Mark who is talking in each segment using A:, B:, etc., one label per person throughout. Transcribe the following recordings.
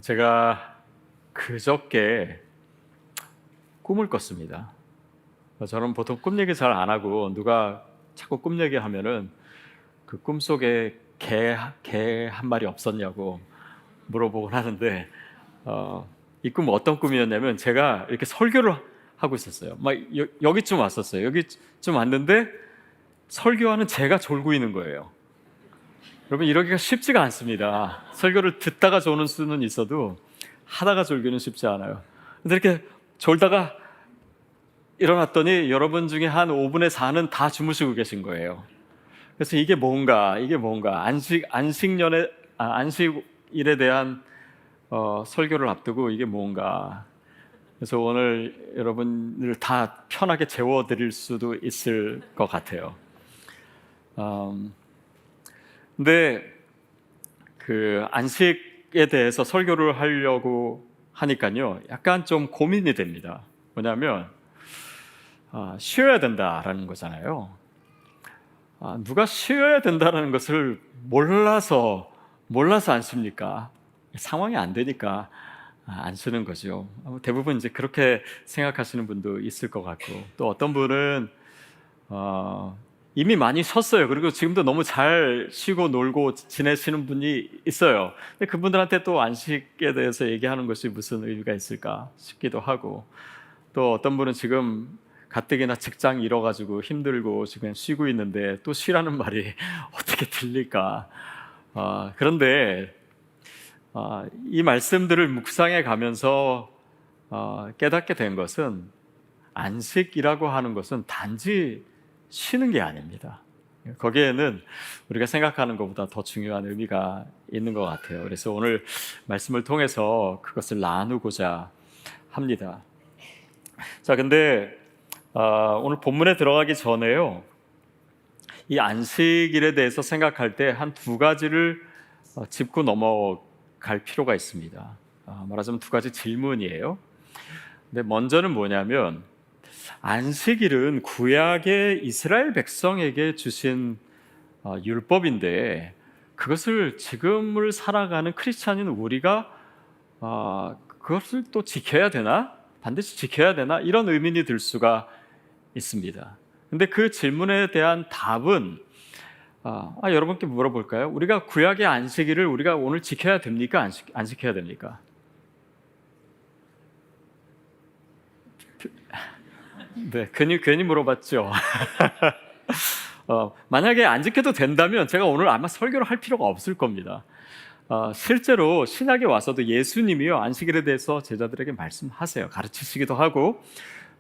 A: 제가 그저께 꿈을 꿨습니다. 저는 보통 꿈 얘기 잘 안 하고 누가 자꾸 꿈 얘기하면은 그 꿈속에 개 한 마리 없었냐고 물어보곤 하는데 이 꿈 어떤 꿈이었냐면 제가 이렇게 설교를 하고 있었어요. 막 여기쯤 왔었어요. 여기쯤 왔는데 설교하는 제가 졸고 있는 거예요. 여러분 이러기가 쉽지가 않습니다. 설교를 듣다가 조는 수는 있어도 하다가 졸기는 쉽지 않아요. 근데 이렇게 졸다가 일어났더니 여러분 중에 한 5분의 4는 다 주무시고 계신 거예요. 그래서 이게 뭔가 안식일에 대한 설교를 앞두고 이게 뭔가. 그래서 오늘 여러분을 다 편하게 재워드릴 수도 있을 것 같아요. 근데 그 안식에 대해서 설교를 하려고 하니까요, 약간 좀 고민이 됩니다. 뭐냐면 쉬어야 된다라는 거잖아요. 누가 쉬어야 된다는 것을 몰라서 안 쉽니까? 상황이 안 되니까 안 쓰는 거죠. 대부분 이제 그렇게 생각하시는 분도 있을 것 같고, 또 어떤 분은 이미 많이 쉬었어요. 그리고 지금도 너무 잘 쉬고 놀고 지내시는 분이 있어요. 근데 그분들한테 또 안식에 대해서 얘기하는 것이 무슨 의미가 있을까 싶기도 하고, 또 어떤 분은 지금 가뜩이나 직장 잃어가지고 힘들고 지금 쉬고 있는데 또 쉬라는 말이 어떻게 들릴까. 그런데 이 말씀들을 묵상해 가면서 깨닫게 된 것은, 안식이라고 하는 것은 단지 쉬는 게 아닙니다. 거기에는 우리가 생각하는 것보다 더 중요한 의미가 있는 것 같아요. 그래서 오늘 말씀을 통해서 그것을 나누고자 합니다. 자, 근데 오늘 본문에 들어가기 전에요, 이 안식일에 대해서 생각할 때 한 두 가지를 짚고 넘어갈 필요가 있습니다. 말하자면 두 가지 질문이에요. 근데 먼저는 뭐냐면, 안식일은 구약의 이스라엘 백성에게 주신 율법인데, 그것을 지금을 살아가는 크리스찬인 우리가 그것을 또 지켜야 되나? 반드시 지켜야 되나? 이런 의문이 들 수가 있습니다. 근데 그 질문에 대한 답은 여러분께 물어볼까요? 우리가 구약의 안식일을 우리가 오늘 지켜야 됩니까? 안 지켜야 됩니까? 네, 괜히 물어봤죠. 만약에 안 지켜도 된다면 제가 오늘 아마 설교를 할 필요가 없을 겁니다. 실제로 신약에 와서도 예수님이요, 안식일에 대해서 제자들에게 말씀하세요. 가르치시기도 하고,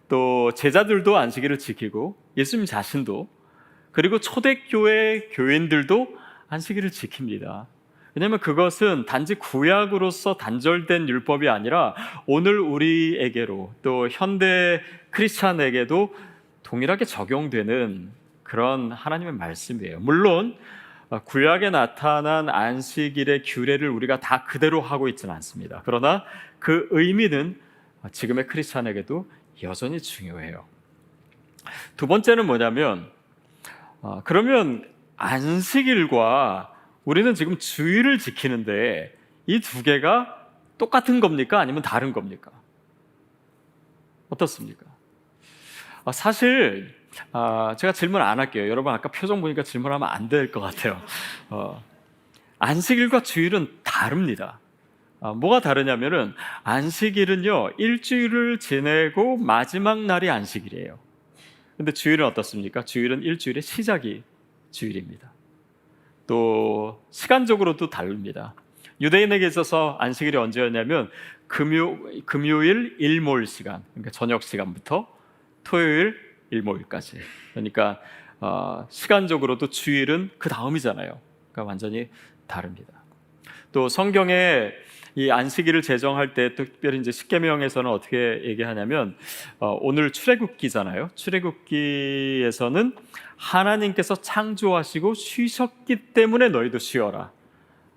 A: 또 제자들도 안식일을 지키고, 예수님 자신도, 그리고 초대교회 교인들도 안식일을 지킵니다. 왜냐하면 그것은 단지 구약으로서 단절된 율법이 아니라 오늘 우리에게로, 또 현대 크리스찬에게도 동일하게 적용되는 그런 하나님의 말씀이에요. 물론 구약에 나타난 안식일의 규례를 우리가 다 그대로 하고 있지는 않습니다. 그러나 그 의미는 지금의 크리스찬에게도 여전히 중요해요. 두 번째는 뭐냐면, 그러면 안식일과 우리는 지금 주일을 지키는데 이 두 개가 똑같은 겁니까? 아니면 다른 겁니까? 어떻습니까? 사실 제가 질문 안 할게요. 여러분 아까 표정 보니까 질문하면 안 될 것 같아요. 안식일과 주일은 다릅니다. 뭐가 다르냐면은, 안식일은요, 일주일을 지내고 마지막 날이 안식일이에요. 근데 주일은 어떻습니까? 주일은 일주일의 시작이 주일입니다. 또 시간적으로도 다릅니다. 유대인에게 있어서 안식일이 언제였냐면 금요일 일몰 시간, 그러니까 저녁 시간부터 토요일 일몰까지. 그러니까 시간적으로도 주일은 그 다음이잖아요. 그러니까 완전히 다릅니다. 또 성경에 이 안식일을 제정할 때 특별히 이제 십계명에서는 어떻게 얘기하냐면, 오늘 출애굽기잖아요. 출애굽기에서는 하나님께서 창조하시고 쉬셨기 때문에 너희도 쉬어라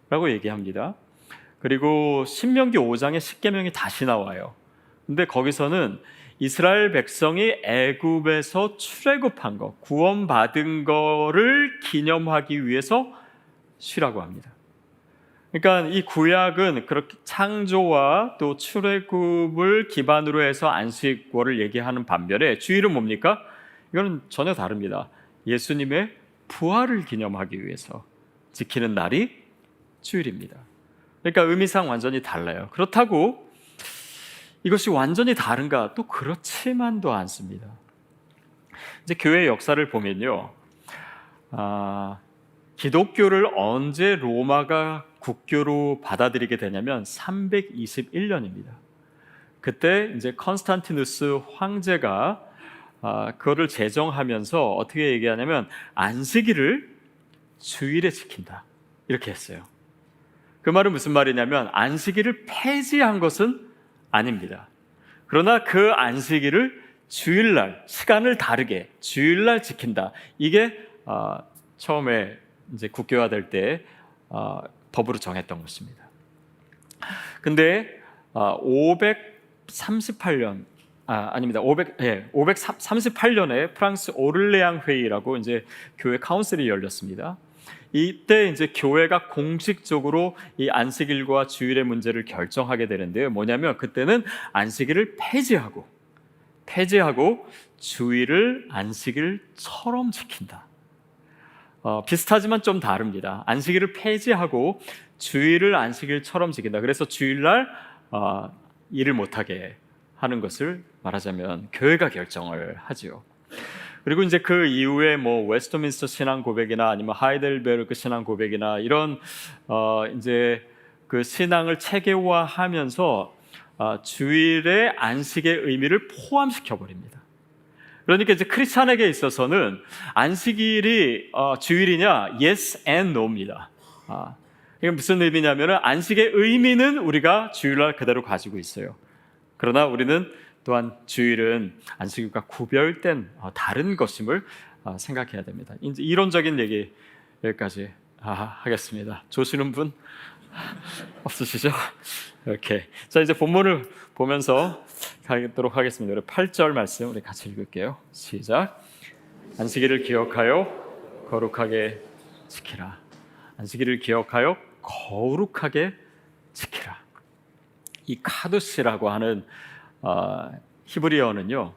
A: 라고 얘기합니다. 그리고 신명기 5장에 십계명이 다시 나와요. 근데 거기서는 이스라엘 백성이 애굽에서 출애굽한 거, 구원받은 거를 기념하기 위해서 쉬라고 합니다. 그러니까 이 구약은 그렇게 창조와 또 출애굽을 기반으로 해서 안식월을 얘기하는 반면에 주일은 뭡니까? 이거는 전혀 다릅니다. 예수님의 부활을 기념하기 위해서 지키는 날이 주일입니다. 그러니까 의미상 완전히 달라요. 그렇다고 이것이 완전히 다른가? 또 그렇지만도 않습니다. 이제 교회의 역사를 보면요, 기독교를 언제 로마가 국교로 받아들이게 되냐면 321년입니다. 그때 이제 컨스탄티누스 황제가 그거를 제정하면서 어떻게 얘기하냐면 안식일을 주일에 지킨다 이렇게 했어요. 그 말은 무슨 말이냐면 안식일을 폐지한 것은 아닙니다. 그러나 그 안식일을 주일날 시간을 다르게 주일날 지킨다. 이게 처음에 이제 국교화될 때 법으로 정했던 것입니다. 근데 538년 아닙니다. 538년에 프랑스 오를레앙 회의라고 이제 교회 카운슬이 열렸습니다. 이때 이제 교회가 공식적으로 이 안식일과 주일의 문제를 결정하게 되는데요. 뭐냐면 그때는 안식일을 폐지하고 주일을 안식일처럼 지킨다. 비슷하지만 좀 다릅니다. 안식일을 폐지하고 주일을 안식일처럼 지킨다. 그래서 주일날 일을 못하게 하는 것을 말하자면 교회가 결정을 하지요. 그리고 이제 그 이후에 뭐 웨스트민스터 신앙 고백이나 아니면 하이델베르크 신앙 고백이나 이런 이제 그 신앙을 체계화하면서 주일의 안식의 의미를 포함시켜 버립니다. 그러니까 이제 크리스찬에게 있어서는 안식일이 주일이냐? Yes and No입니다. 이게 무슨 의미냐면은 안식의 의미는 우리가 주일날 그대로 가지고 있어요. 그러나 우리는 또한 주일은 안식일과 구별된 다른 것임을 생각해야 됩니다. 이제 이론적인 얘기 여기까지 하겠습니다. 조시는 분 없으시죠? 이렇게 자 이제 본문을 보면서 가도록 하겠습니다. 우리 8절 말씀 우리 같이 읽을게요. 시작. 안식일을 기억하여 거룩하게 지키라. 안식일을 기억하여 거룩하게 지키라. 이 카두시라고 하는 히브리어는요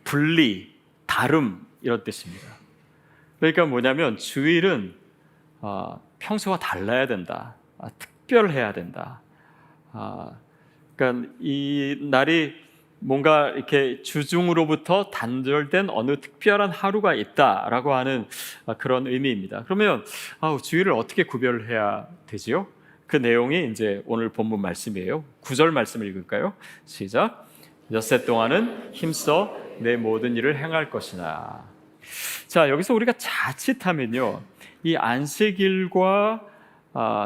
A: 분리, 다름 이런 뜻입니다. 그러니까 뭐냐면 주일은 평소와 달라야 된다, 특별해야 된다. 그러니까 이 날이 뭔가 이렇게 주중으로부터 단절된 어느 특별한 하루가 있다라고 하는 그런 의미입니다. 그러면 주일을 어떻게 구별해야 되지요? 그 내용이 이제 오늘 본문 말씀이에요. 9절 말씀을 읽을까요? 시작. 엿새 동안은 힘써 내 모든 일을 행할 것이나. 자, 여기서 우리가 자칫하면요, 이 안식일과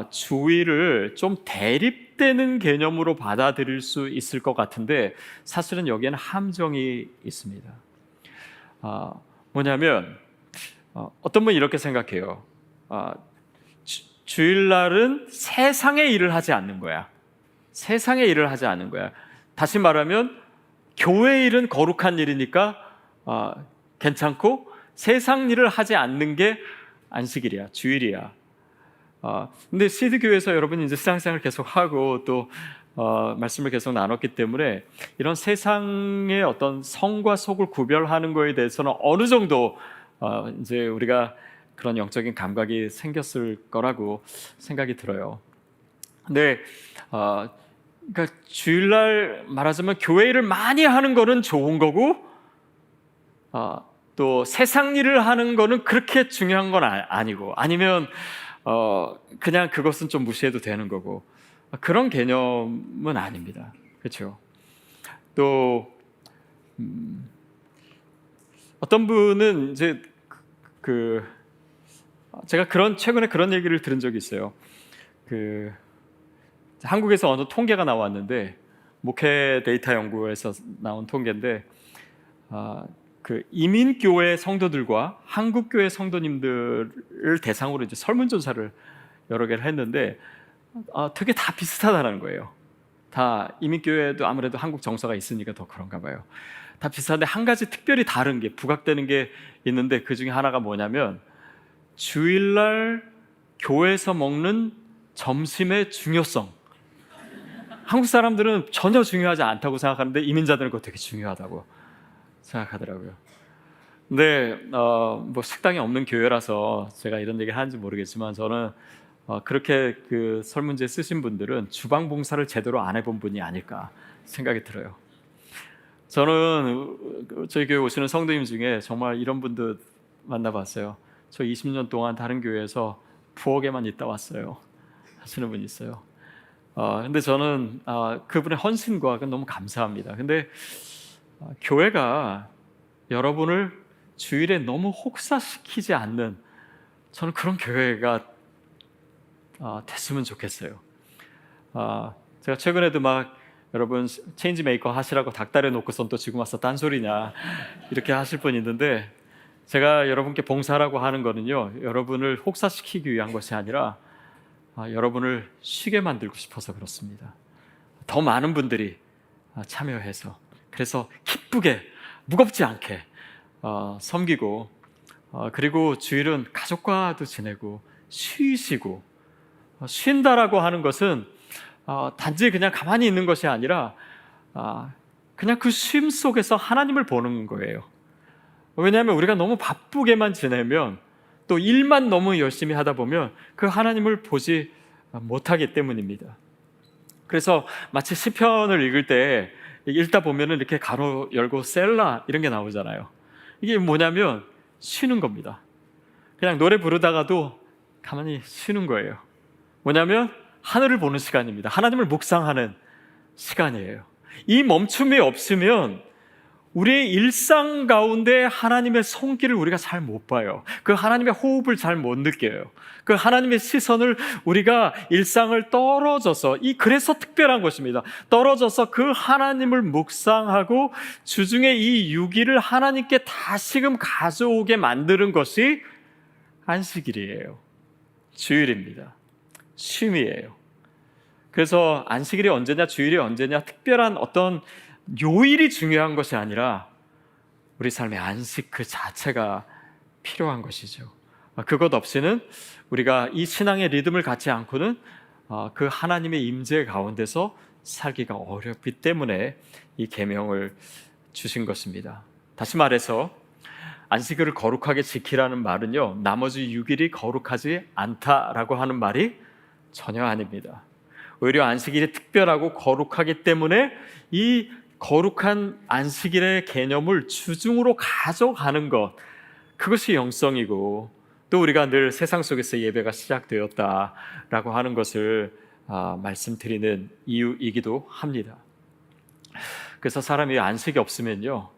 A: 주일을 좀 대립되는 개념으로 받아들일 수 있을 것 같은데 사실은 여기에는 함정이 있습니다. 뭐냐면 어떤 분이 이렇게 생각해요. 주일날은 세상의 일을 하지 않는 거야. 세상의 일을 하지 않는 거야. 다시 말하면 교회 일은 거룩한 일이니까 괜찮고 세상 일을 하지 않는 게 안식일이야, 주일이야. 근데 시드교회에서 여러분이 이제 신앙생활을 계속 하고 또 말씀을 계속 나눴기 때문에 이런 세상의 어떤 성과 속을 구별하는 거에 대해서는 어느 정도 이제 우리가 그런 영적인 감각이 생겼을 거라고 생각이 들어요. 근데 그러니까 주일날 말하자면 교회 일을 많이 하는 거는 좋은 거고 또 세상 일을 하는 거는 그렇게 중요한 건 아니고 아니면 그냥 그것은 좀 무시해도 되는 거고 그런 개념은 아닙니다. 그렇죠? 또 어떤 분은 이제 제가 최근에 그런 얘기를 들은 적이 있어요. 한국에서 어느 통계가 나왔는데 목회 데이터 연구에서 나온 통계인데 이민교회 성도들과 한국교회 성도님들을 대상으로 이제 설문조사를 여러 개를 했는데 되게 다 비슷하다는 거예요. 다 이민교회도 아무래도 한국 정서가 있으니까 더 그런가 봐요. 다 비슷한데 한 가지 특별히 다른 게 부각되는 게 있는데 그 중에 하나가 뭐냐면 주일날 교회에서 먹는 점심의 중요성. 한국 사람들은 전혀 중요하지 않다고 생각하는데 이민자들은 그거 되게 중요하다고 생각하더라고요. 근데 뭐 식당이 없는 교회라서 제가 이런 얘기를 하는지 모르겠지만 저는 그렇게 그 설문지에 쓰신 분들은 주방 봉사를 제대로 안 해본 분이 아닐까 생각이 들어요. 저는 저희 교회 오시는 성도님 중에 정말 이런 분들 만나봤어요. 저 20년 동안 다른 교회에서 부엌에만 있다 왔어요 하시는 분이 있어요. 근데 저는 그분의 헌신과 너무 감사합니다. 근데 교회가 여러분을 주일에 너무 혹사시키지 않는 저는 그런 교회가 됐으면 좋겠어요. 제가 최근에도 막 여러분 체인지 메이커 하시라고 닭다리 놓고선 또 지금 와서 딴소리냐 이렇게 하실 분 있는데 제가 여러분께 봉사하라고 하는 거는요 여러분을 혹사시키기 위한 것이 아니라 여러분을 쉬게 만들고 싶어서 그렇습니다. 더 많은 분들이 참여해서 그래서 기쁘게 무겁지 않게 섬기고 그리고 주일은 가족과도 지내고 쉬시고 쉰다라고 하는 것은 단지 그냥 가만히 있는 것이 아니라 그냥 그 쉼 속에서 하나님을 보는 거예요. 왜냐하면 우리가 너무 바쁘게만 지내면 또 일만 너무 열심히 하다 보면 그 하나님을 보지 못하기 때문입니다. 그래서 마치 시편을 읽을 때 읽다 보면은 이렇게 가로 열고 셀라 이런 게 나오잖아요. 이게 뭐냐면 쉬는 겁니다. 그냥 노래 부르다가도 가만히 쉬는 거예요. 뭐냐면 하늘을 보는 시간입니다. 하나님을 묵상하는 시간이에요. 이 멈춤이 없으면 우리의 일상 가운데 하나님의 손길을 우리가 잘 못 봐요. 그 하나님의 호흡을 잘 못 느껴요. 그 하나님의 시선을 우리가 일상을 떨어져서 그래서 특별한 것입니다. 떨어져서 그 하나님을 묵상하고 주중에 이 6일을 하나님께 다시금 가져오게 만드는 것이 안식일이에요. 주일입니다. 쉼이에요. 그래서 안식일이 언제냐 주일이 언제냐 특별한 어떤 요일이 중요한 것이 아니라 우리 삶의 안식 그 자체가 필요한 것이죠. 그것 없이는 우리가 이 신앙의 리듬을 갖지 않고는 그 하나님의 임재 가운데서 살기가 어렵기 때문에 이 계명을 주신 것입니다. 다시 말해서 안식일을 거룩하게 지키라는 말은요 나머지 6일이 거룩하지 않다라고 하는 말이 전혀 아닙니다. 오히려 안식일이 특별하고 거룩하기 때문에 이 거룩한 안식일의 개념을 주중으로 가져가는 것, 그것이 영성이고 또 우리가 늘 세상 속에서 예배가 시작되었다라고 하는 것을 말씀드리는 이유이기도 합니다. 그래서 사람이 안식이 없으면요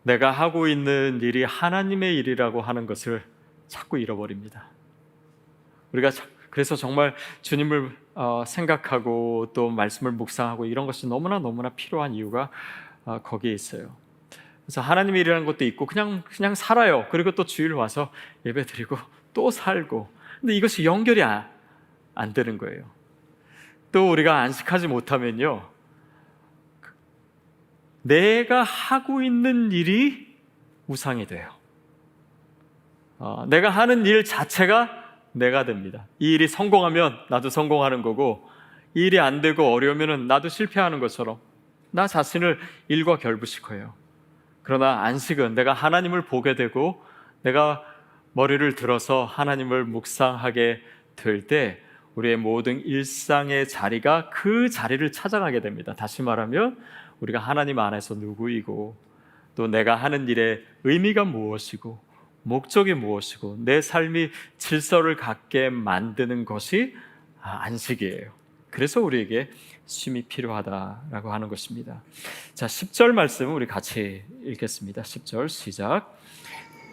A: 내가 하고 있는 일이 하나님의 일이라고 하는 것을 자꾸 잃어버립니다. 우리가 그래서 정말 주님을 생각하고 또 말씀을 묵상하고 이런 것이 너무나 필요한 이유가 거기에 있어요. 그래서 하나님의 일이라는 것도 있고 그냥 살아요. 그리고 또 주일 와서 예배 드리고 또 살고. 근데 이것이 연결이 안 되는 거예요. 또 우리가 안식하지 못하면요 내가 하고 있는 일이 우상이 돼요. 내가 하는 일 자체가 내가 됩니다. 이 일이 성공하면 나도 성공하는 거고 이 일이 안 되고 어려우면 나도 실패하는 것처럼 나 자신을 일과 결부시켜요. 그러나 안식은 내가 하나님을 보게 되고 내가 머리를 들어서 하나님을 묵상하게 될 때 우리의 모든 일상의 자리가 그 자리를 찾아가게 됩니다. 다시 말하면 우리가 하나님 안에서 누구이고 또 내가 하는 일의 의미가 무엇이고 목적이 무엇이고 내 삶이 질서를 갖게 만드는 것이 안식이에요. 그래서 우리에게 쉼이 필요하다라고 하는 것입니다. 자, 10절 말씀 우리 같이 읽겠습니다. 10절 시작.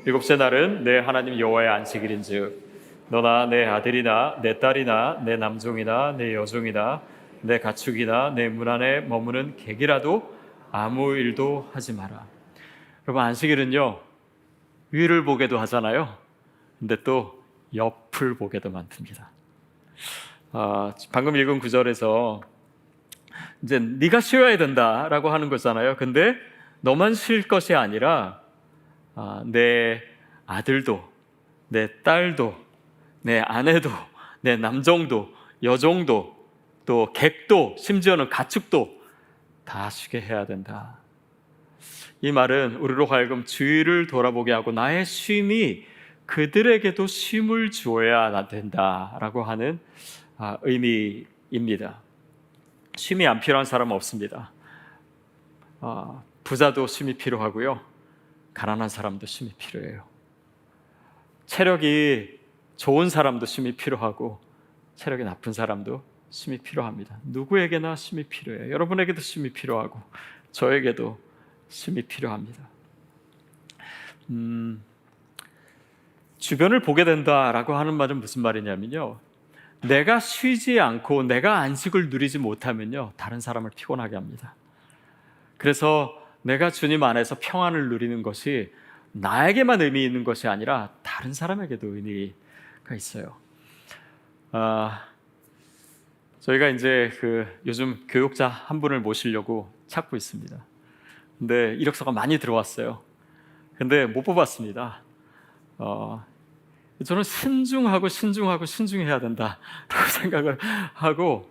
A: 일곱째 날은 내 하나님 여호와의 안식일인즉 너나 내 아들이나 내 딸이나 내 남종이나 내 여종이나 내 가축이나 내 문 안에 머무는 객이라도 아무 일도 하지 마라. 여러분 안식일은요 위를 보게도 하잖아요. 근데 또 옆을 보게도 만듭니다. 방금 읽은 구절에서 이제 네가 쉬어야 된다라고 하는 거잖아요. 근데 너만 쉴 것이 아니라 내 아들도 내 딸도 내 아내도 내 남정도, 여정도, 또 객도, 심지어는 가축도 다 쉬게 해야 된다. 이 말은 우리로 하여금 주의를 돌아보게 하고 나의 쉼이 그들에게도 쉼을 주어야 된다라고 하는 의미입니다. 쉼이 안 필요한 사람은 없습니다. 부자도 쉼이 필요하고요, 가난한 사람도 쉼이 필요해요. 체력이 좋은 사람도 쉼이 필요하고 체력이 나쁜 사람도 쉼이 필요합니다. 누구에게나 쉼이 필요해요. 여러분에게도 쉼이 필요하고 저에게도 쉼이 필요합니다. 주변을 보게 된다라고 하는 말은 무슨 말이냐면요, 내가 쉬지 않고 내가 안식을 누리지 못하면요, 다른 사람을 피곤하게 합니다. 그래서 내가 주님 안에서 평안을 누리는 것이 나에게만 의미 있는 것이 아니라 다른 사람에게도 의미가 있어요. 저희가 이제 요즘 교육자 한 분을 모시려고 찾고 있습니다. 근데 이력서가 많이 들어왔어요. 근데 못 뽑았습니다. 저는 신중해야 된다라고 생각을 하고,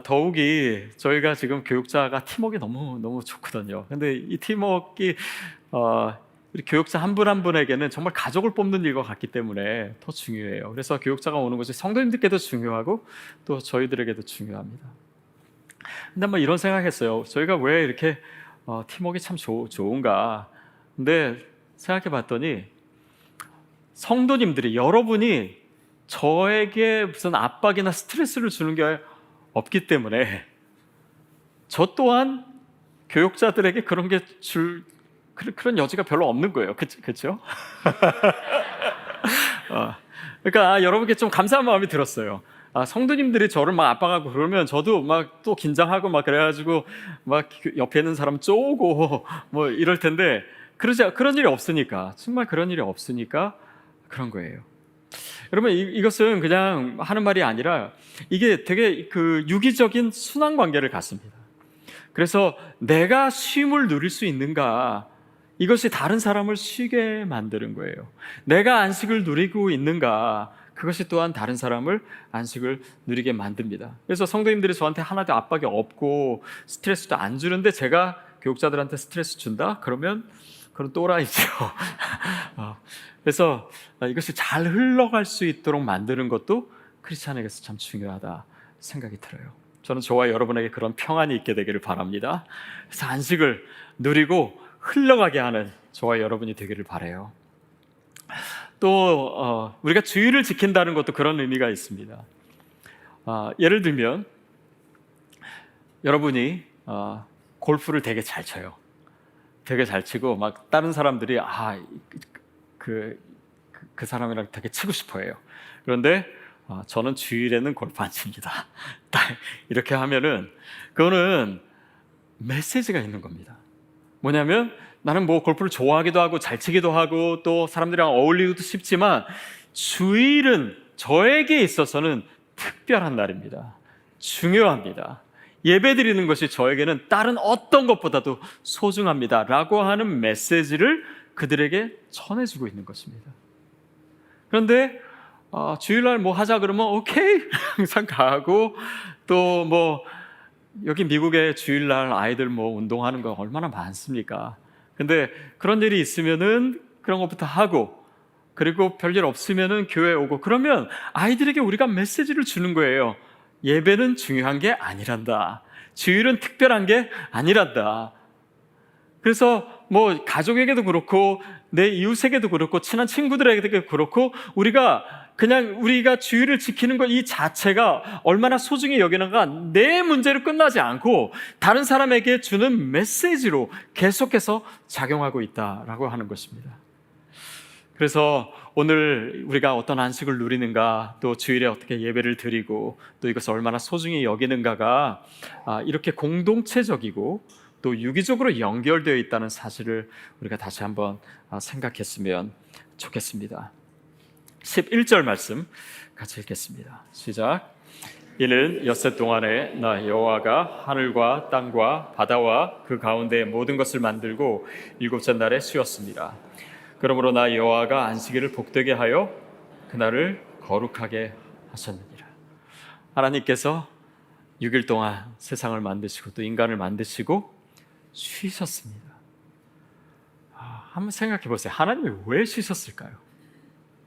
A: 더욱이 저희가 지금 교육자가 팀워크가 너무 좋거든요. 근데 이 팀워크가 우리 교육자 한 분 한 분에게는 정말 가족을 뽑는 일과 같기 때문에 더 중요해요. 그래서 교육자가 오는 것이 성도님들께도 중요하고 또 저희들에게도 중요합니다. 근데 한번 이런 생각했어요. 저희가 왜 이렇게 팀워크가 참 좋은가. 근데 생각해 봤더니 성도님들이, 여러분이 저에게 무슨 압박이나 스트레스를 주는 게 없기 때문에 저 또한 교육자들에게 그런 여지가 별로 없는 거예요. 그렇죠? 그러니까 여러분께 좀 감사한 마음이 들었어요. 성도님들이 저를 막 압박하고 그러면 저도 막 또 긴장하고 막 그래가지고 막 옆에 있는 사람 쪼고 뭐 이럴 텐데, 그런 일이 없으니까, 정말 그런 일이 없으니까 그런 거예요. 여러분, 이것은 그냥 하는 말이 아니라 이게 되게 유기적인 순환 관계를 갖습니다. 그래서 내가 쉼을 누릴 수 있는가, 이것이 다른 사람을 쉬게 만드는 거예요. 내가 안식을 누리고 있는가, 그것이 또한 다른 사람을 안식을 누리게 만듭니다. 그래서 성도님들이 저한테 하나도 압박이 없고 스트레스도 안 주는데 제가 교육자들한테 스트레스 준다? 그러면 그건 또라이죠. 그래서 이것이 잘 흘러갈 수 있도록 만드는 것도 크리스찬에게서 참 중요하다 생각이 들어요. 저는 저와 여러분에게 그런 평안이 있게 되기를 바랍니다. 그래서 안식을 누리고 흘러가게 하는 저와 여러분이 되기를 바라요. 또 우리가 주의를 지킨다는 것도 그런 의미가 있습니다. 예를 들면 여러분이 골프를 되게 잘 쳐요. 되게 잘 치고 막 다른 사람들이 그 사람이랑 되게 치고 싶어해요. 그런데 저는 주일에는 골프 안 칩니다. 이렇게 하면은 그거는 메시지가 있는 겁니다. 뭐냐면 나는 뭐 골프를 좋아하기도 하고 잘 치기도 하고 또 사람들이랑 어울리기도 쉽지만 주일은 저에게 있어서는 특별한 날입니다. 중요합니다. 예배 드리는 것이 저에게는 다른 어떤 것보다도 소중합니다 라고 하는 메시지를 그들에게 전해주고 있는 것입니다. 그런데 주일날 뭐 하자 그러면 오케이 항상 가고, 또 뭐 여기 미국에 주일날 아이들 뭐 운동하는 거 얼마나 많습니까? 근데 그런 일이 있으면은 그런 것부터 하고, 그리고 별일 없으면은 교회 오고, 그러면 아이들에게 우리가 메시지를 주는 거예요. 예배는 중요한 게 아니란다. 주일은 특별한 게 아니란다. 그래서 뭐 가족에게도 그렇고 내 이웃에게도 그렇고 친한 친구들에게도 그렇고 우리가 주일을 지키는 것 이 자체가 얼마나 소중히 여기는가, 내 문제로 끝나지 않고 다른 사람에게 주는 메시지로 계속해서 작용하고 있다라고 하는 것입니다. 그래서 오늘 우리가 어떤 안식을 누리는가, 또 주일에 어떻게 예배를 드리고 또 이것을 얼마나 소중히 여기는가가 이렇게 공동체적이고 또 유기적으로 연결되어 있다는 사실을 우리가 다시 한번 생각했으면 좋겠습니다. 11절 말씀 같이 읽겠습니다. 시작. 이는 엿새 동안에 나 여호와가 하늘과 땅과 바다와 그 가운데 모든 것을 만들고 일곱째 날에 쉬었습니다. 그러므로 나 여호와가 안식일을 복되게 하여 그날을 거룩하게 하셨느니라. 하나님께서 6일 동안 세상을 만드시고 또 인간을 만드시고 쉬셨습니다. 한번 생각해 보세요. 하나님이 왜 쉬셨을까요?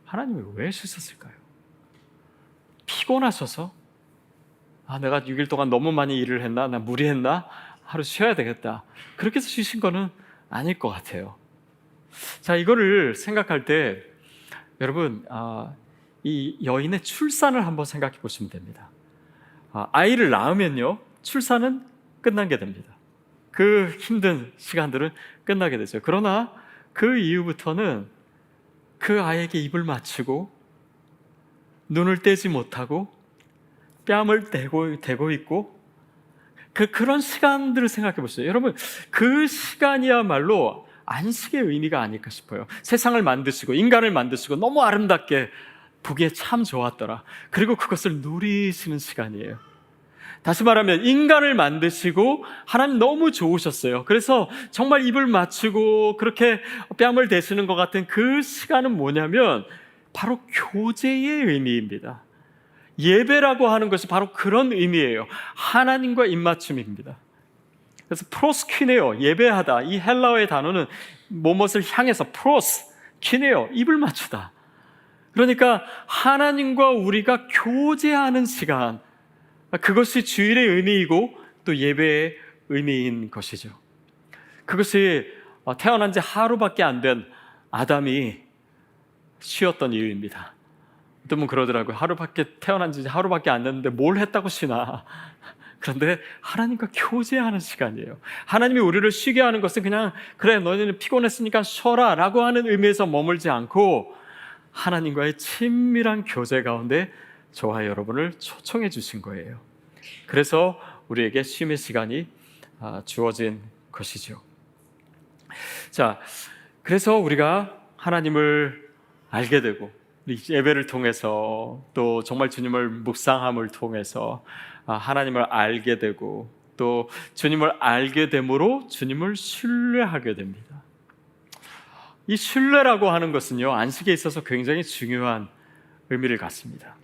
A: 하나님이 왜 쉬셨을까요? 피곤하셔서? 내가 6일 동안 너무 많이 일을 했나? 나 무리했나? 하루 쉬어야 되겠다. 그렇게 해서 쉬신 거는 아닐 것 같아요. 자, 이거를 생각할 때 여러분, 이 여인의 출산을 한번 생각해 보시면 됩니다. 아이를 낳으면요, 출산은 끝난 게 됩니다. 그 힘든 시간들은 끝나게 되죠. 그러나 그 이후부터는 그 아이에게 입을 맞추고 눈을 떼지 못하고 뺨을 대고 있고 그런 시간들을 생각해 보세요. 여러분, 그 시간이야말로 안식의 의미가 아닐까 싶어요. 세상을 만드시고 인간을 만드시고 너무 아름답게 보기에 참 좋았더라. 그리고 그것을 누리시는 시간이에요. 다시 말하면 인간을 만드시고 하나님 너무 좋으셨어요. 그래서 정말 입을 맞추고 그렇게 뺨을 대시는 것 같은 그 시간은 뭐냐면 바로 교제의 의미입니다. 예배라고 하는 것이 바로 그런 의미예요. 하나님과 입맞춤입니다. 그래서 프로스키네요, 예배하다. 이 헬라어의 단어는 무엇을 향해서 프로스, 키네요, 입을 맞추다. 그러니까 하나님과 우리가 교제하는 시간, 그것이 주일의 의미이고 또 예배의 의미인 것이죠. 그것이 태어난 지 하루밖에 안 된 아담이 쉬었던 이유입니다. 어떤 분 그러더라고요. 태어난 지 하루밖에 안 됐는데 뭘 했다고 쉬나. 그런데 하나님과 교제하는 시간이에요. 하나님이 우리를 쉬게 하는 것은 그냥 그래 너희는 피곤했으니까 쉬어라 라고 하는 의미에서 머물지 않고 하나님과의 친밀한 교제 가운데 저와 여러분을 초청해 주신 거예요. 그래서 우리에게 쉼의 시간이 주어진 것이죠. 자, 그래서 우리가 하나님을 알게 되고 예배를 통해서 또 정말 주님을 묵상함을 통해서 하나님을 알게 되고 또 주님을 알게 됨으로 주님을 신뢰하게 됩니다. 이 신뢰라고 하는 것은요, 안식에 있어서 굉장히 중요한 의미를 갖습니다.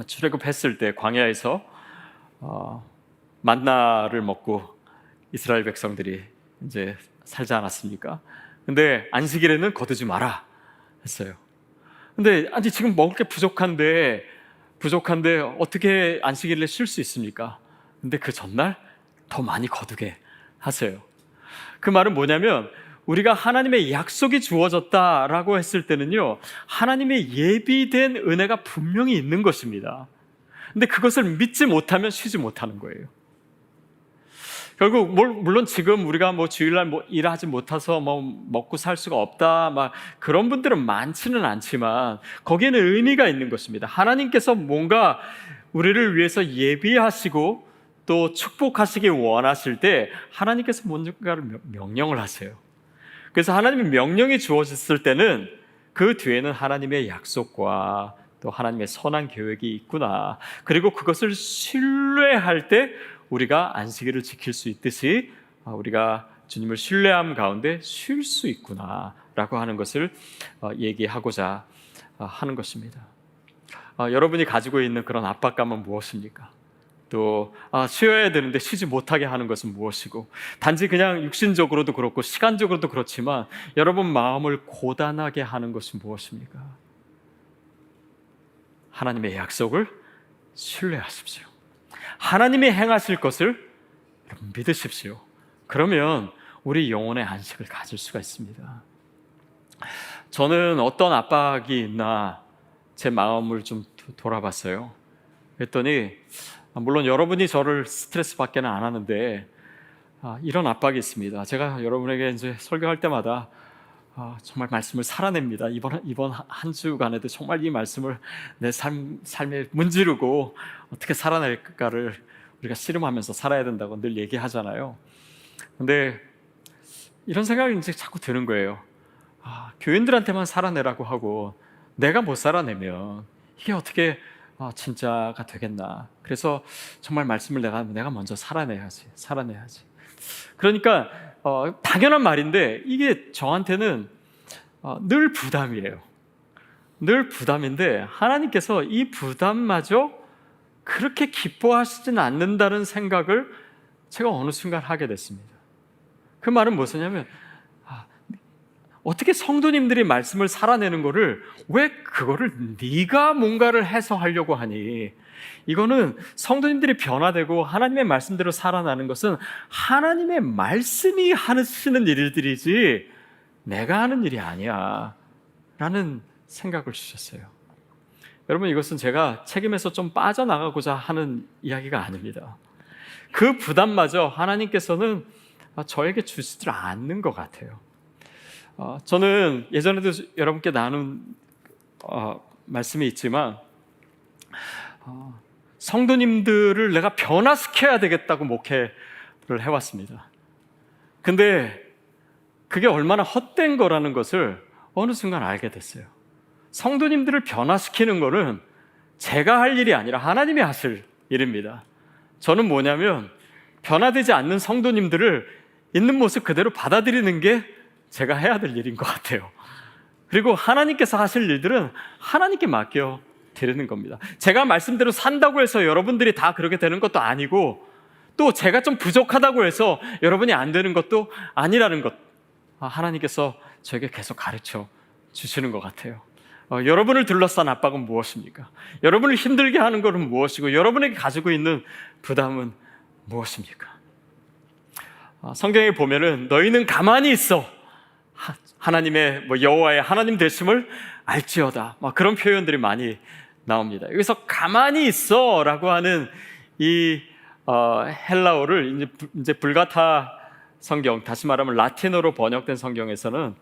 A: 출애굽했을 때 광야에서 만나를 먹고 이스라엘 백성들이 이제 살지 않았습니까? 근데 안식일에는 거두지 마라 했어요. 근데 아직 지금 먹을 게 부족한데 어떻게 안식일에 쉴 수 있습니까? 근데 그 전날 더 많이 거두게 하세요. 그 말은 뭐냐면 우리가 하나님의 약속이 주어졌다라고 했을 때는요, 하나님의 예비된 은혜가 분명히 있는 것입니다. 근데 그것을 믿지 못하면 쉬지 못하는 거예요. 결국 물론 지금 우리가 주일날 일하지 못해서 먹고 살 수가 없다 그런 분들은 많지는 않지만 거기에는 의미가 있는 것입니다. 하나님께서 뭔가 우리를 위해서 예비하시고 또 축복하시기 원하실 때 하나님께서 뭔가를 명령을 하세요. 그래서 하나님의 명령이 주어졌을 때는 그 뒤에는 하나님의 약속과 또 하나님의 선한 계획이 있구나. 그리고 그것을 신뢰할 때 우리가 안식일을 지킬 수 있듯이 우리가 주님을 신뢰함 가운데 쉴 수 있구나라고 하는 것을 얘기하고자 하는 것입니다. 여러분이 가지고 있는 그런 압박감은 무엇입니까? 또 쉬어야 되는데 쉬지 못하게 하는 것은 무엇이고, 단지 그냥 육신적으로도 그렇고 시간적으로도 그렇지만 여러분 마음을 고단하게 하는 것은 무엇입니까? 하나님의 약속을 신뢰하십시오. 하나님이 행하실 것을 여러분 믿으십시오. 그러면 우리 영혼의 안식을 가질 수가 있습니다. 저는 어떤 압박이 있나 제 마음을 좀 돌아봤어요. 그랬더니 물론 여러분이 저를 스트레스 받게는 안 하는데 이런 압박이 있습니다. 제가 여러분에게 이제 설교할 때마다 정말 말씀을 살아냅니다. 이번 한 주간에도 정말 이 말씀을 내 삶에 문지르고 어떻게 살아낼까를 우리가 씨름하면서 살아야 된다고 늘 얘기하잖아요. 근데 이런 생각이 이제 자꾸 드는 거예요. 교인들한테만 살아내라고 하고 내가 못 살아내면 이게 어떻게 진짜가 되겠나. 그래서 정말 말씀을 내가 먼저 살아내야지. 그러니까 당연한 말인데 이게 저한테는 늘 부담이에요. 늘 부담인데 하나님께서 이 부담마저 그렇게 기뻐하시진 않는다는 생각을 제가 어느 순간 하게 됐습니다. 그 말은 무엇이냐면 어떻게 성도님들이 말씀을 살아내는 거를 왜 그거를 네가 뭔가를 해서 하려고 하니? 이거는 성도님들이 변화되고 하나님의 말씀대로 살아나는 것은 하나님의 말씀이 하시는 일들이지 내가 하는 일이 아니야 라는 생각을 주셨어요. 여러분, 이것은 제가 책임에서 좀 빠져나가고자 하는 이야기가 아닙니다. 그 부담마저 하나님께서는 저에게 주시질 않는 것 같아요. 저는 예전에도 여러분께 나눈 말씀이 있지만 성도님들을 내가 변화시켜야 되겠다고 목회를 해왔습니다. 근데 그게 얼마나 헛된 거라는 것을 어느 순간 알게 됐어요. 성도님들을 변화시키는 거는 제가 할 일이 아니라 하나님이 하실 일입니다. 저는 뭐냐면 변화되지 않는 성도님들을 있는 모습 그대로 받아들이는 게 제가 해야 될 일인 것 같아요. 그리고 하나님께서 하실 일들은 하나님께 맡겨 드리는 겁니다. 제가 말씀대로 산다고 해서 여러분들이 다 그렇게 되는 것도 아니고, 또 제가 좀 부족하다고 해서 여러분이 안 되는 것도 아니라는 것, 하나님께서 저에게 계속 가르쳐 주시는 것 같아요. 여러분을 둘러싼 압박은 무엇입니까? 여러분을 힘들게 하는 것은 무엇이고, 여러분에게 가지고 있는 부담은 무엇입니까? 성경에 보면은 너희는 가만히 있어, 하나님의 여호와의 하나님 되심을 알지어다, 그런 표현들이 많이 나옵니다. 여기서 가만히 있어라고 하는 이 헬라어를 이제 불가타 성경, 다시 말하면 라틴어로 번역된 성경에서는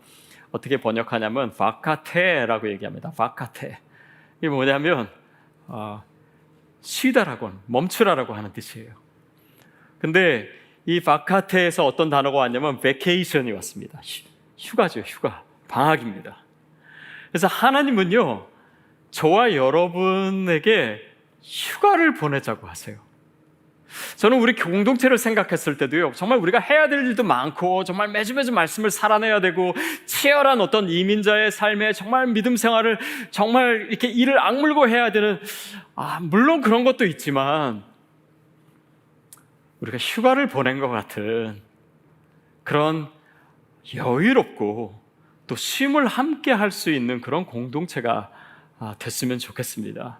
A: 어떻게 번역하냐면 바카테라고 얘기합니다. 바카테. 이게 뭐냐면 쉬다라고, 멈추라라고 하는 뜻이에요. 근데 이 바카테에서 어떤 단어가 왔냐면 베케이션이 왔습니다. 휴가죠, 휴가. 방학입니다. 그래서 하나님은요, 저와 여러분에게 휴가를 보내자고 하세요. 저는 우리 공동체를 생각했을 때도요, 정말 우리가 해야 될 일도 많고, 정말 매주 말씀을 살아내야 되고, 치열한 어떤 이민자의 삶에 정말 믿음 생활을 정말 이렇게 이를 악물고 해야 되는, 물론 그런 것도 있지만, 우리가 휴가를 보낸 것 같은 그런 여유롭고 또 쉼을 함께 할 수 있는 그런 공동체가 됐으면 좋겠습니다.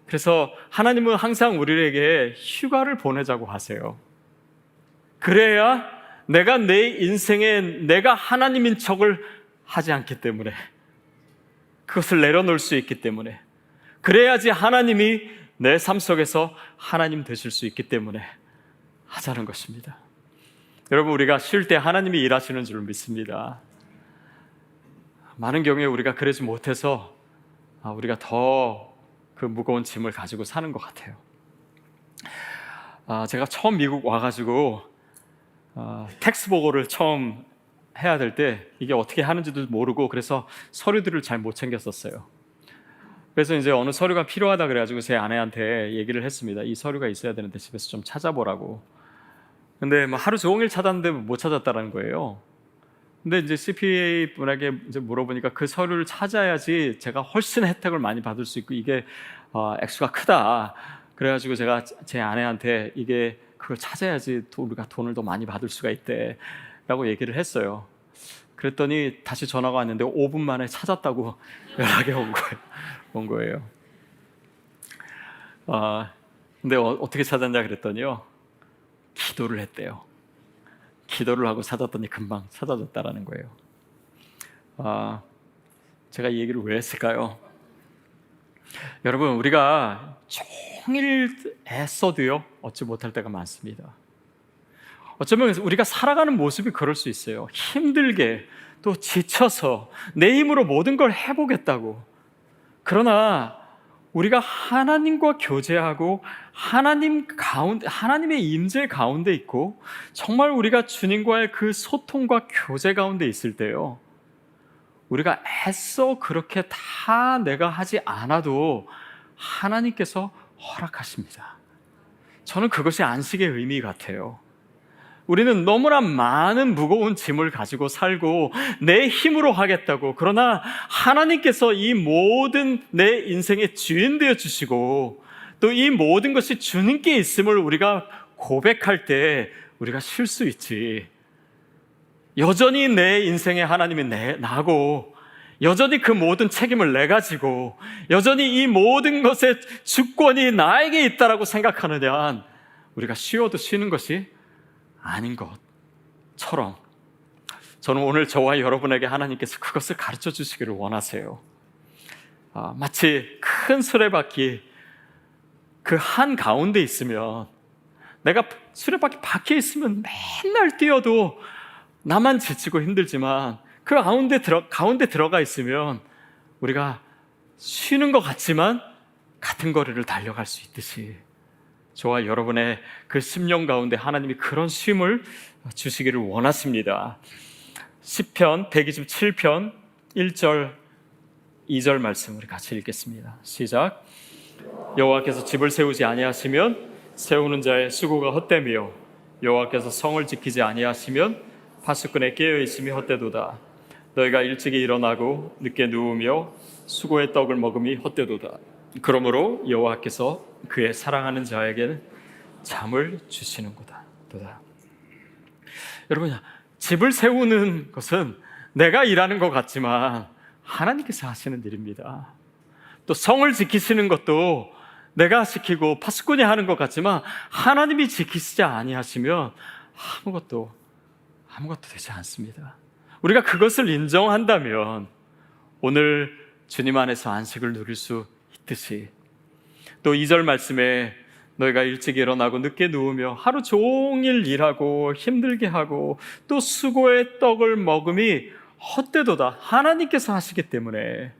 A: 그래서 하나님은 항상 우리에게 휴가를 보내자고 하세요. 그래야 내가 내 인생에 내가 하나님인 척을 하지 않기 때문에, 그것을 내려놓을 수 있기 때문에, 그래야지 하나님이 내 삶 속에서 하나님 되실 수 있기 때문에 하자는 것입니다. 여러분, 우리가 쉴 때 하나님이 일하시는 줄 믿습니다. 많은 경우에 우리가 그러지 못해서 우리가 더 그 무거운 짐을 가지고 사는 것 같아요. 제가 처음 미국 와가지고 텍스보고를 처음 해야 될 때 이게 어떻게 하는지도 모르고, 그래서 서류들을 잘 못 챙겼었어요. 그래서 이제 어느 서류가 필요하다 그래가지고 제 아내한테 얘기를 했습니다. 이 서류가 있어야 되는데 집에서 좀 찾아보라고. 근데 하루 종일 찾았는데 못 찾았다는 거예요. 근데 이제 CPA 분에게 이제 물어보니까 그 서류를 찾아야지 제가 훨씬 혜택을 많이 받을 수 있고, 이게 액수가 크다. 그래가지고 제가 제 아내한테 이게 그걸 찾아야지 우리가 돈을 더 많이 받을 수가 있대라고 얘기를 했어요. 그랬더니 다시 전화가 왔는데 5분 만에 찾았다고 연락이 온 거예요. 근데 어떻게 찾았냐 그랬더니요, 기도를 했대요. 기도를 하고 찾았더니 금방 찾아졌다라는 거예요. 제가 이 얘기를 왜 했을까요? 여러분, 우리가 종일 애써도요, 얻지 못할 때가 많습니다. 어쩌면 우리가 살아가는 모습이 그럴 수 있어요. 힘들게, 또 지쳐서 내 힘으로 모든 걸 해보겠다고. 그러나 우리가 하나님과 교제하고 하나님의 임재 가운데 있고, 정말 우리가 주님과의 그 소통과 교제 가운데 있을 때요, 우리가 애써 그렇게 다 내가 하지 않아도 하나님께서 허락하십니다. 저는 그것이 안식의 의미 같아요. 우리는 너무나 많은 무거운 짐을 가지고 살고 내 힘으로 하겠다고, 그러나 하나님께서 이 모든 내 인생의 주인 되어 주시고 또 이 모든 것이 주님께 있음을 우리가 고백할 때 우리가 쉴 수 있지. 여전히 내 인생에 하나님이 나고, 여전히 그 모든 책임을 내가 지고, 여전히 이 모든 것의 주권이 나에게 있다라고 생각하느냐 한 우리가 쉬어도 쉬는 것이 아닌 것처럼, 저는 오늘 저와 여러분에게 하나님께서 그것을 가르쳐 주시기를 원하세요. 마치 큰 수레바퀴 그 한 가운데 있으면, 내가 수레바퀴 밖에 있으면 맨날 뛰어도 나만 지치고 힘들지만, 그 가운데 들어가 있으면 우리가 쉬는 것 같지만 같은 거리를 달려갈 수 있듯이, 저와 여러분의 그 심령 가운데 하나님이 그런 쉼을 주시기를 원하십니다. 시편 127편 1절 2절 말씀 우리 같이 읽겠습니다. 시작. 여호와께서 집을 세우지 아니하시면 세우는 자의 수고가 헛되며, 여호와께서 성을 지키지 아니하시면 파수꾼의 깨어 있음이 헛되도다. 너희가 일찍이 일어나고 늦게 누우며 수고의 떡을 먹음이 헛되도다. 그러므로 여호와께서 그의 사랑하는 자에게는 잠을 주시는구나. 여러분, 집을 세우는 것은 내가 일하는 것 같지만 하나님께서 하시는 일입니다. 또 성을 지키시는 것도 내가 지키고 파수꾼이 하는 것 같지만 하나님이 지키시지 아니하시면 아무것도 되지 않습니다. 우리가 그것을 인정한다면 오늘 주님 안에서 안식을 누릴 수 있듯이, 또 2절 말씀에 너희가 일찍 일어나고 늦게 누우며 하루 종일 일하고 힘들게 하고 또 수고의 떡을 먹음이 헛되도다. 하나님께서 하시기 때문에.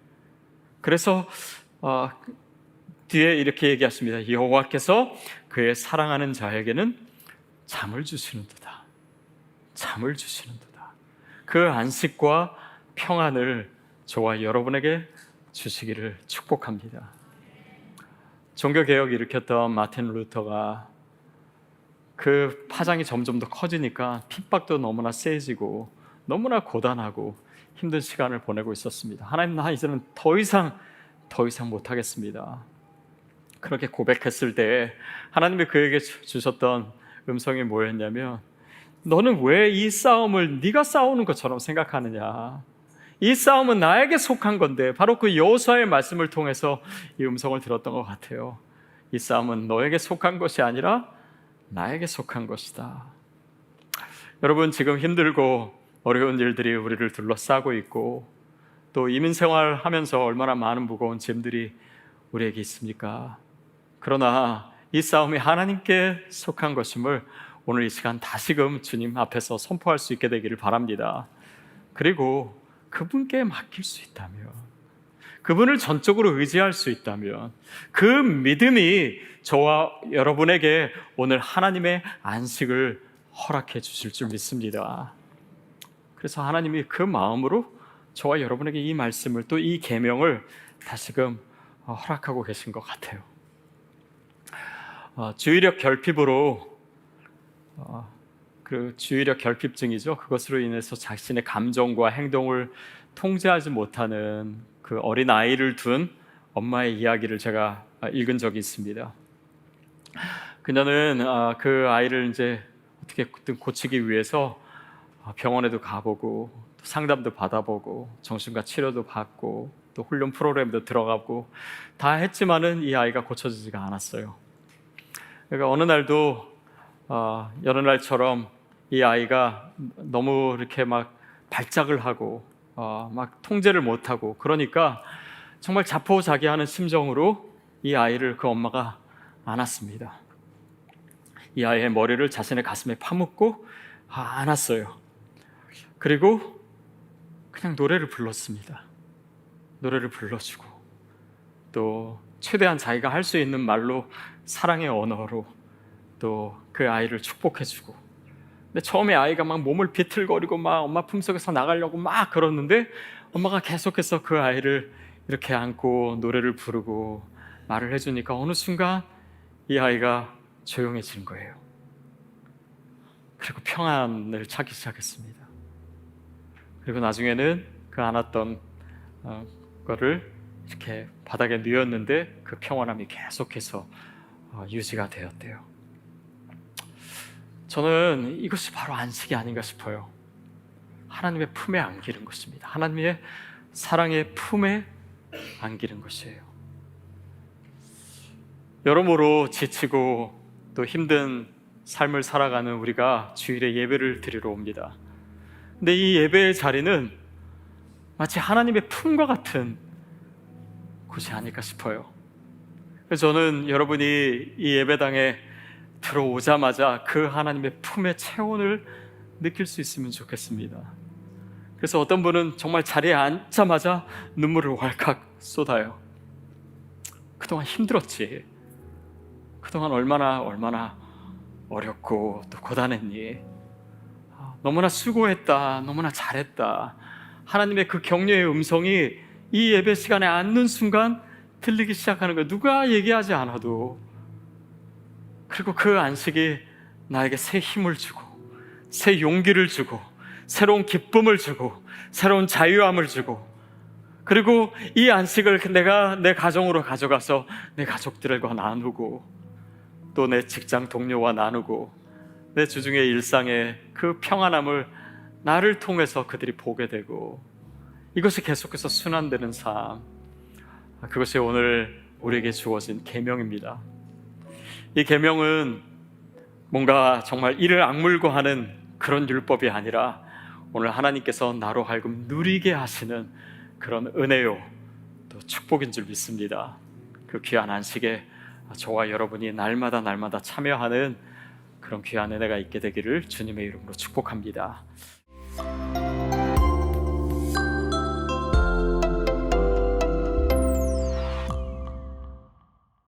A: 그래서 뒤에 이렇게 얘기하십니다. 여호와께서 그의 사랑하는 자에게는 잠을 주시는도다. 잠을 주시는도다. 그 안식과 평안을 저와 여러분에게 주시기를 축복합니다. 종교개혁을 일으켰던 마틴 루터가 그 파장이 점점 더 커지니까 핍박도 너무나 세지고 너무나 고단하고 힘든 시간을 보내고 있었습니다. 하나님, 나 이제는 더 이상 못하겠습니다. 그렇게 고백했을 때 하나님이 그에게 주셨던 음성이 뭐였냐면, 너는 왜 이 싸움을 네가 싸우는 것처럼 생각하느냐. 이 싸움은 나에게 속한 건데. 바로 그 여호수아의 말씀을 통해서 이 음성을 들었던 것 같아요. 이 싸움은 너에게 속한 것이 아니라 나에게 속한 것이다. 여러분, 지금 힘들고 어려운 일들이 우리를 둘러싸고 있고 또 이민생활 하면서 얼마나 많은 무거운 짐들이 우리에게 있습니까? 그러나 이 싸움이 하나님께 속한 것임을 오늘 이 시간 다시금 주님 앞에서 선포할 수 있게 되기를 바랍니다. 그리고 그분께 맡길 수 있다면, 그분을 전적으로 의지할 수 있다면 그 믿음이 저와 여러분에게 오늘 하나님의 안식을 허락해 주실 줄 믿습니다. 그래서 하나님이 그 마음으로 저와 여러분에게 이 말씀을, 또 이 계명을 다시금 허락하고 계신 것 같아요. 주의력 결핍으로 그 주의력 결핍증이죠. 그것으로 인해서 자신의 감정과 행동을 통제하지 못하는 그 어린 아이를 둔 엄마의 이야기를 제가 읽은 적이 있습니다. 그녀는 그 아이를 이제 어떻게든 고치기 위해서 병원에도 가보고 또 상담도 받아보고 정신과 치료도 받고 또 훈련 프로그램도 들어가고 다 했지만은 이 아이가 고쳐지지가 않았어요. 그러니까 어느 날도 여러 날처럼 이 아이가 너무 이렇게 막 발작을 하고 막 통제를 못하고, 그러니까 정말 자포자기하는 심정으로 이 아이를 그 엄마가 안았습니다. 이 아이의 머리를 자신의 가슴에 파묻고 안았어요. 그리고 그냥 노래를 불렀습니다. 노래를 불러주고 또 최대한 자기가 할 수 있는 말로, 사랑의 언어로 또 그 아이를 축복해주고. 근데 처음에 아이가 막 몸을 비틀거리고 막 엄마 품속에서 나가려고 막 그러는데 엄마가 계속해서 그 아이를 이렇게 안고 노래를 부르고 말을 해주니까 어느 순간 이 아이가 조용해지는 거예요. 그리고 평안을 찾기 시작했습니다. 그리고 나중에는 그 안았던 거를 이렇게 바닥에 뉘었는데 그 평안함이 계속해서 유지가 되었대요. 저는 이것이 바로 안식이 아닌가 싶어요. 하나님의 품에 안기는 것입니다. 하나님의 사랑의 품에 안기는 것이에요. 여러모로 지치고 또 힘든 삶을 살아가는 우리가 주일에 예배를 드리러 옵니다. 근데 이 예배의 자리는 마치 하나님의 품과 같은 곳이 아닐까 싶어요. 그래서 저는 여러분이 이 예배당에 들어오자마자 그 하나님의 품의 체온을 느낄 수 있으면 좋겠습니다. 그래서 어떤 분은 정말 자리에 앉자마자 눈물을 왈칵 쏟아요. 그동안 힘들었지. 그동안 얼마나 어렵고 또 고단했니. 너무나 수고했다. 너무나 잘했다. 하나님의 그 격려의 음성이 이 예배 시간에 앉는 순간 들리기 시작하는 거예요. 누가 얘기하지 않아도. 그리고 그 안식이 나에게 새 힘을 주고 새 용기를 주고 새로운 기쁨을 주고 새로운 자유함을 주고, 그리고 이 안식을 내가 내 가정으로 가져가서 내 가족들과 나누고 또 내 직장 동료와 나누고 내 주중의 일상의 그 평안함을 나를 통해서 그들이 보게 되고, 이것이 계속해서 순환되는 삶, 그것이 오늘 우리에게 주어진 계명입니다. 이 계명은 뭔가 정말 이를 악물고 하는 그런 율법이 아니라 오늘 하나님께서 나로 하여금 누리게 하시는 그런 은혜요 또 축복인 줄 믿습니다. 그 귀한 안식에 저와 여러분이 날마다 참여하는 그런 귀한 은혜가 있게 되기를 주님의 이름으로 축복합니다.